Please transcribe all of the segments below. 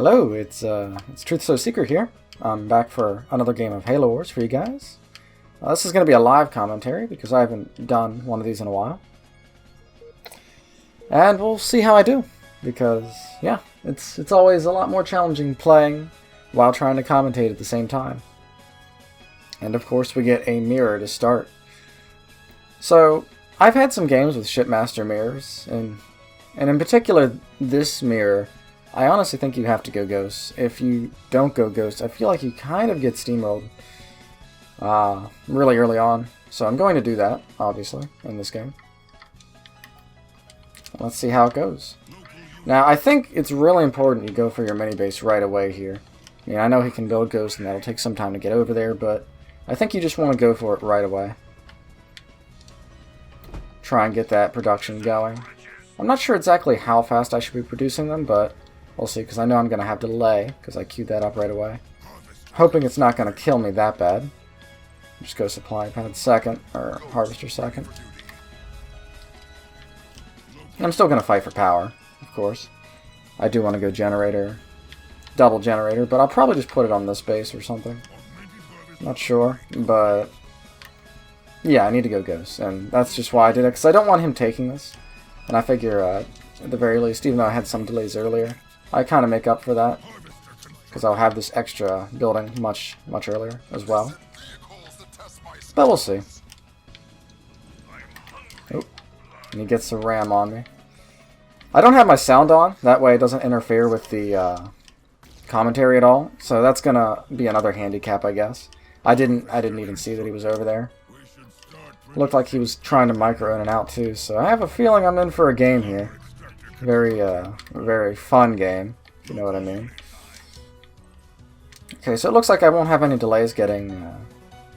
Hello, it's TruthSOSeeker here. I'm back for another game of Halo Wars for you guys. This is going to be a live commentary because I haven't done one of these in a while. And we'll see how I do, because yeah, it's always a lot more challenging playing while trying to commentate at the same time. And of course we get a mirror to start. So I've had some games with ShipMaster mirrors, and in particular this mirror, I honestly think you have to go Ghost. If you don't go Ghost, I feel like you kind of get steamrolled really early on. So I'm going to do that, obviously, in this game. Let's see how it goes. Now, I think it's really important you go for your mini base right away here. I mean, I know he can build Ghost and that'll take some time to get over there, but I think you just want to go for it right away. Try and get that production going. I'm not sure exactly how fast I should be producing them, but we'll see, because I know I'm going to have delay, because I queued that up right away. Hoping it's not going to kill me that bad. Just go supply pad second, or harvester second. And I'm still going to fight for power, of course. I do want to go generator, double generator, but I'll probably just put it on this base or something. Not sure, but yeah, I need to go Ghost, and that's just why I did it, because I don't want him taking this. And I figure, at the very least, even though I had some delays earlier, I kind of make up for that, because I'll have this extra building much earlier as well. But we'll see. Oh, and he gets the ram on me. I don't have my sound on, that way it doesn't interfere with the commentary at all. So that's gonna be another handicap, I guess. I didn't even see that he was over there. Looked like he was trying to micro in and out too, so I have a feeling I'm in for a game here. Very fun game, if you know what I mean. Okay, so it looks like I won't have any delays getting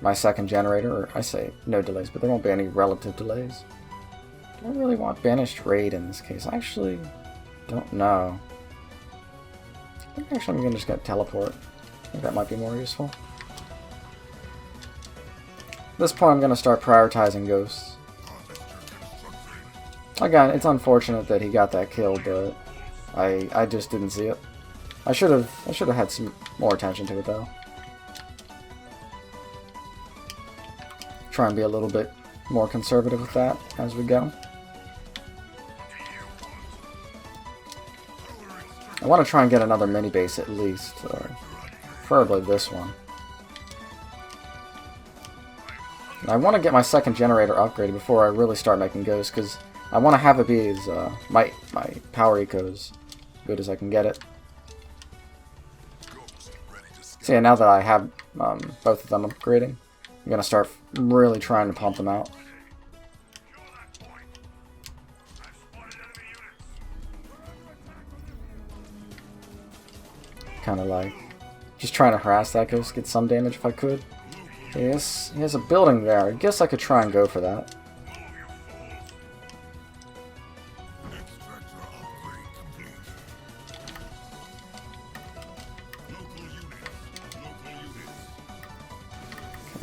my second generator, or I say no delays, but there won't be any relative delays. Do I really want banished raid in this case? I actually don't know. I think actually I'm going to just get teleport. I think that might be more useful. At this point I'm going to start prioritizing ghosts. Again, it's unfortunate that he got that kill, but I just didn't see it. I should have had some more attention to it though. Try and be a little bit more conservative with that as we go. I want to try and get another mini base at least, or preferably this one. And I want to get my second generator upgraded before I really start making ghosts, because I want to have it be as my power eco as good as I can get it. So yeah, now that I have both of them upgrading, I'm gonna start really trying to pump them out. Kind of like just trying to harass that ghost, get some damage if I could. Yes, he has a building there. I guess I could try and go for that.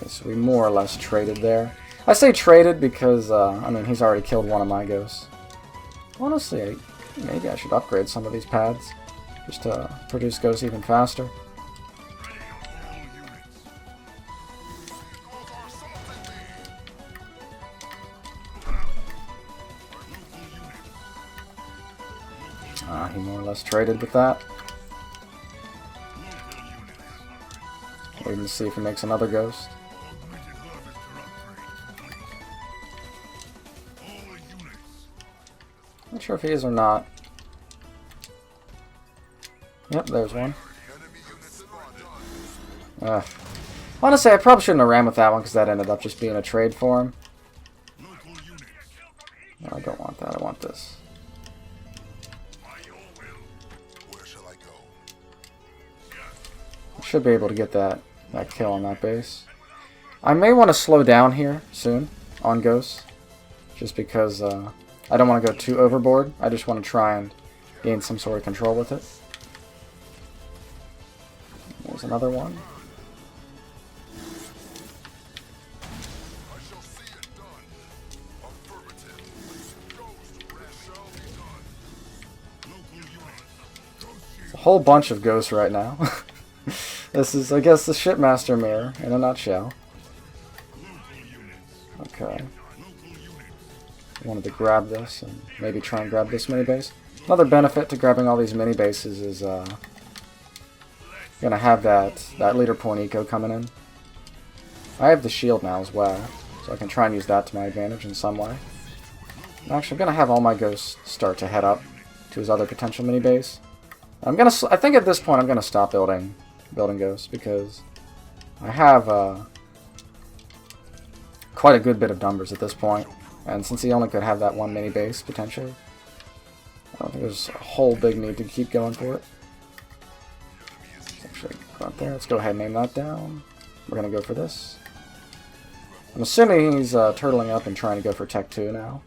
So we more or less traded there. I say traded because, I mean, he's already killed one of my ghosts. Honestly, maybe I should upgrade some of these pads, just to produce ghosts even faster. He more or less traded with that. Waiting to see if he makes another ghost. Not sure if he is or not. Yep, there's one. Honestly, I probably shouldn't have ran with that one because that ended up just being a trade for him. No, I don't want that. I want this. I should be able to get that kill on that base. I may want to slow down here soon on ghosts, just because I don't want to go too overboard. I just want to try and gain some sort of control with it. There's another one. whole bunch of ghosts right now. This is, I guess, the ShipMaster mirror in a nutshell. Okay. I wanted to grab this and maybe try and grab this mini base. Another benefit to grabbing all these mini bases is gonna have that leader point eco coming in. I have the shield now as well, so I can try and use that to my advantage in some way. Actually, I'm gonna have all my ghosts start to head up to his other potential mini base. I think at this point I'm gonna stop building ghosts because I have quite a good bit of numbers at this point, and since he only could have that one mini base potentially, I don't think there's a whole big need to keep going for it. Let's actually go out there. Let's go ahead and name that down. We're gonna go for this. I'm assuming he's turtling up and trying to go for Tech 2 now.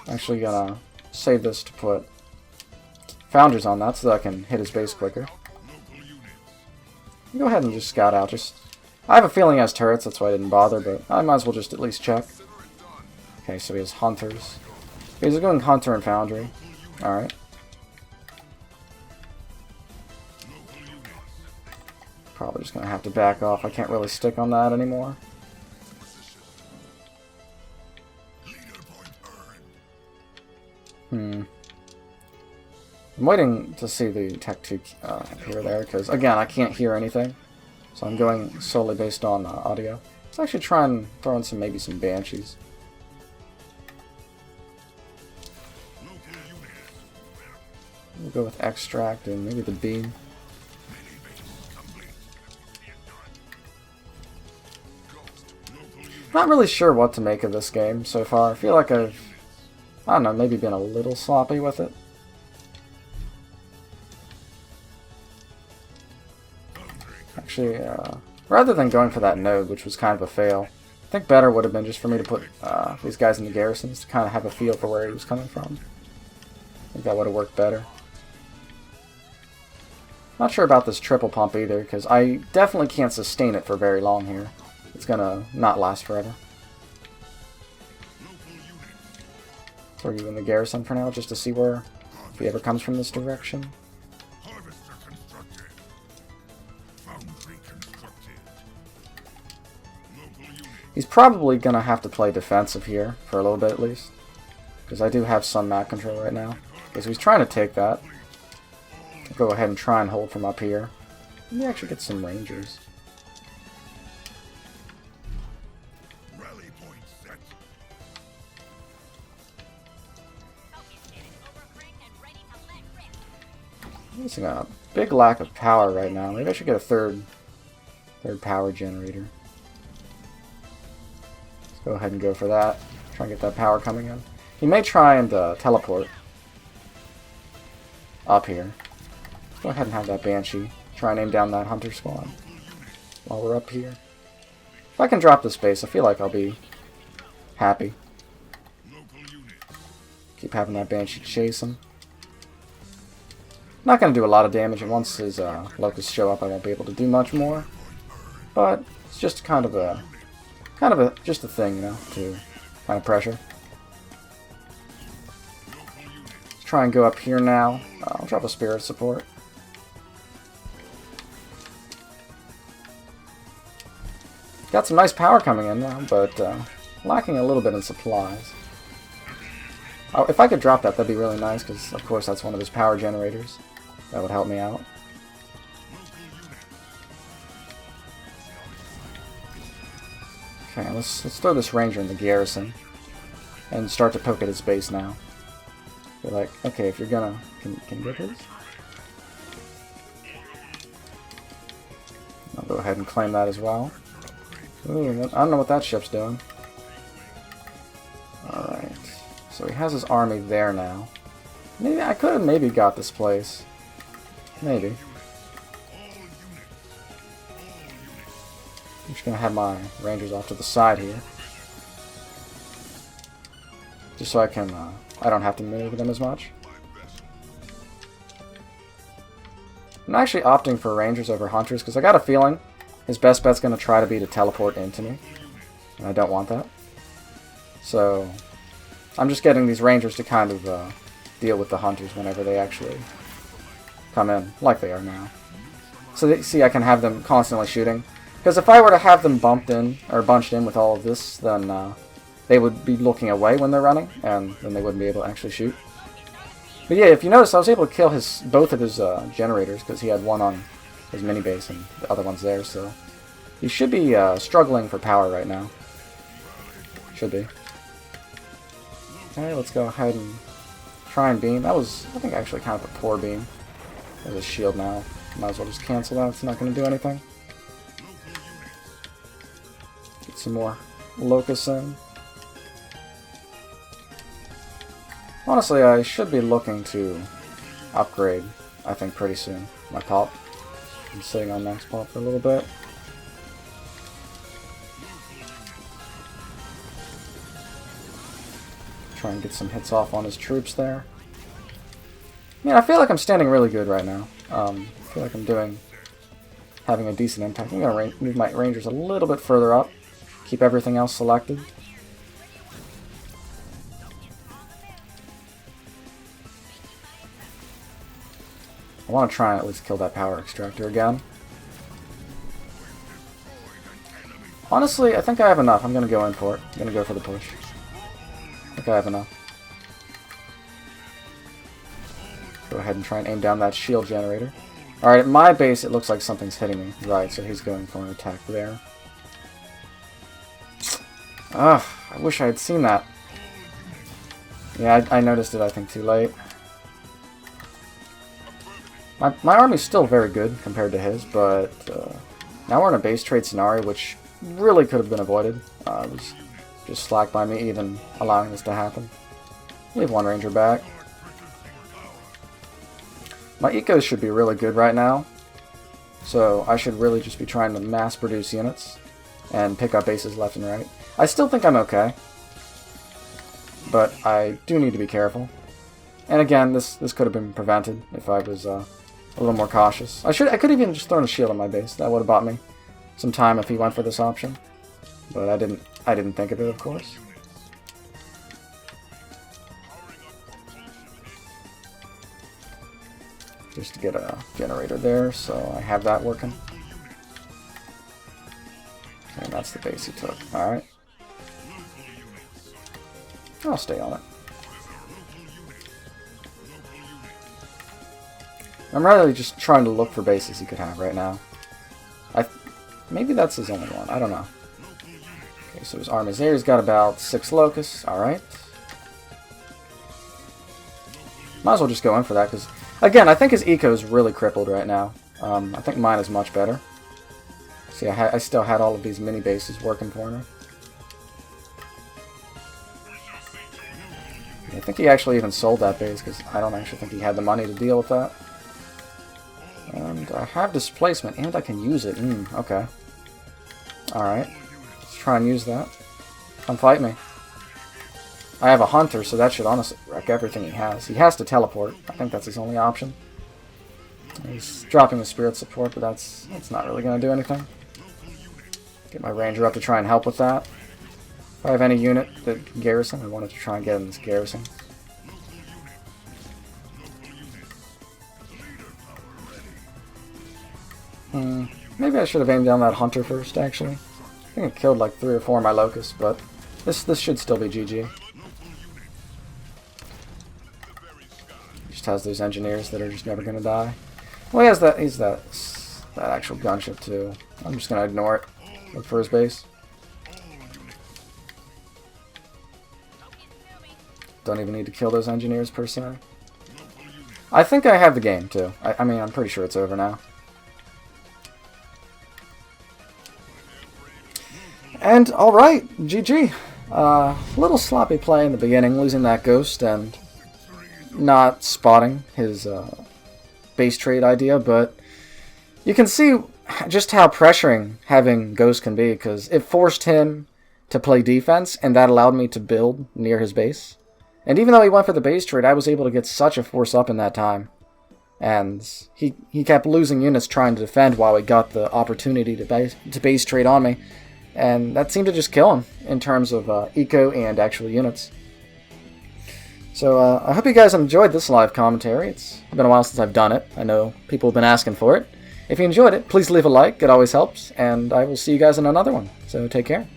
I'm actually gonna save this to put Founders on that so that I can hit his base quicker. Go ahead and just scout out. I have a feeling he has turrets, that's why I didn't bother, but I might as well just at least check. Okay, so he has Hunters. He's going Hunter and Foundry. Alright. Probably just gonna have to back off. I can't really stick on that anymore. I'm waiting to see the Tech 2 appear there, because, again, I can't hear anything. So I'm going solely based on audio. Let's actually try and throw in maybe some Banshees. We'll go with Extract and maybe the Beam. Not really sure what to make of this game so far. I feel like I don't know, maybe been a little sloppy with it. Actually, rather than going for that node, which was kind of a fail, I think better would have been just for me to put these guys in the garrisons to kind of have a feel for where he was coming from. I think that would have worked better. Not sure about this triple pump either, because I definitely can't sustain it for very long here. It's gonna not last forever. Throw you in the garrison for now, just to see where, if he ever comes from this direction. He's probably gonna have to play defensive here, for a little bit at least. Because I do have some map control right now. Because he's trying to take that. I'll go ahead and try and hold from up here. Let me actually get some Rangers. I'm missing a big lack of power right now. Maybe I should get a third power generator. Let's go ahead and go for that. Try and get that power coming in. He may try and teleport up here. Let's go ahead and have that Banshee. Try and aim down that Hunter squad while we're up here. If I can drop this base, I feel like I'll be happy. Keep having that Banshee chase him. Not going to do a lot of damage, and once his locusts show up, I won't be able to do much more. But it's just kind of a just a thing, you know, to kind of pressure. Let's try and go up here now. I'll drop a Spirit support. Got some nice power coming in now, but lacking a little bit in supplies. Oh, if I could drop that, that'd be really nice, because of course that's one of his power generators. That would help me out. Okay, let's throw this Ranger in the garrison and start to poke at his base now. You're like, okay, if you're gonna, can you get his? I'll go ahead and claim that as well. Ooh, I don't know what that ship's doing. Alright, so he has his army there now. Maybe I could have maybe got this place. Maybe. I'm just gonna have my Rangers off to the side here. Just so I can, I don't have to maneuver them as much. I'm actually opting for Rangers over Hunters, because I got a feeling his best bet's gonna try to be to teleport into me. And I don't want that. So, I'm just getting these Rangers to kind of deal with the Hunters whenever they actually come in, like they are now. So they, see, I can have them constantly shooting. Because if I were to have them bumped in, or bunched in with all of this, then they would be looking away when they're running, and then they wouldn't be able to actually shoot. But yeah, if you notice, I was able to kill both of his generators, because he had one on his mini base and the other one's there, so he should be struggling for power right now. Should be. Okay, let's go ahead and try and beam. That was, I think, actually kind of a poor beam. There's a shield now. Might as well just cancel that. It's not going to do anything. Get some more locusts in. Honestly, I should be looking to upgrade, I think, pretty soon. My pop. I'm sitting on max pop for a little bit. Try and get some hits off on his troops there. I mean, I feel like I'm standing really good right now. I feel like I'm having a decent impact. I'm going to move my rangers a little bit further up. Keep everything else selected. I want to try and at least kill that power extractor again. Honestly, I think I have enough. I'm going to go in for it. I'm going to go for the push. I think I have enough. Go ahead and try and aim down that shield generator. Alright, at my base it looks like something's hitting me. Right, so he's going for an attack there. Ugh, I wish I had seen that. Yeah, I noticed it, I think, too late. My army's still very good compared to his, but now we're in a base trade scenario, which really could have been avoided. It was just slack by me even allowing this to happen. Leave one ranger back. My ecos should be really good right now, so I should really just be trying to mass produce units and pick up bases left and right. I still think I'm okay, but I do need to be careful. And again, this could have been prevented if I was a little more cautious. I could have even just thrown a shield on my base. That would have bought me some time if he went for this option, but I didn't think of it, of course. Just to get a generator there, so I have that working. And that's the base he took. Alright. I'll stay on it. I'm really just trying to look for bases he could have right now. Maybe that's his only one. I don't know. Okay, so his army's there. He's got about 6 locusts. Alright. Might as well just go in for that, because again, I think his eco is really crippled right now. I think mine is much better. See, I still had all of these mini bases working for me. I think he actually even sold that base, because I don't actually think he had the money to deal with that. And I have displacement, and I can use it. Okay. Alright. Let's try and use that. Come fight me. I have a hunter, so that should honestly wreck everything he has. He has to teleport. I think that's his only option. He's dropping the spirit support, but that's not really going to do anything. Get my ranger up to try and help with that. If I have any unit that can garrison, I wanted to try and get in this garrison. Maybe I should have aimed down that hunter first, actually. I think it killed like 3 or 4 of my locusts, but this should still be GG. Just has those engineers that are just never going to die. Well, he's that actual gunship too. I'm just going to ignore it. Look for his base. Don't even need to kill those engineers per se. I think I have the game too. I mean, I'm pretty sure it's over now. And alright, GG. A little sloppy play in the beginning, losing that ghost and not spotting his base trade idea, but you can see just how pressuring having ghost can be, because it forced him to play defense, and that allowed me to build near his base. And even though he went for the base trade, I was able to get such a force up in that time. And he kept losing units trying to defend while he got the opportunity to base trade on me. And that seemed to just kill him in terms of eco and actual units. So I hope you guys enjoyed this live commentary. It's been a while since I've done it. I know people have been asking for it. If you enjoyed it, please leave a like. It always helps. And I will see you guys in another one. So take care.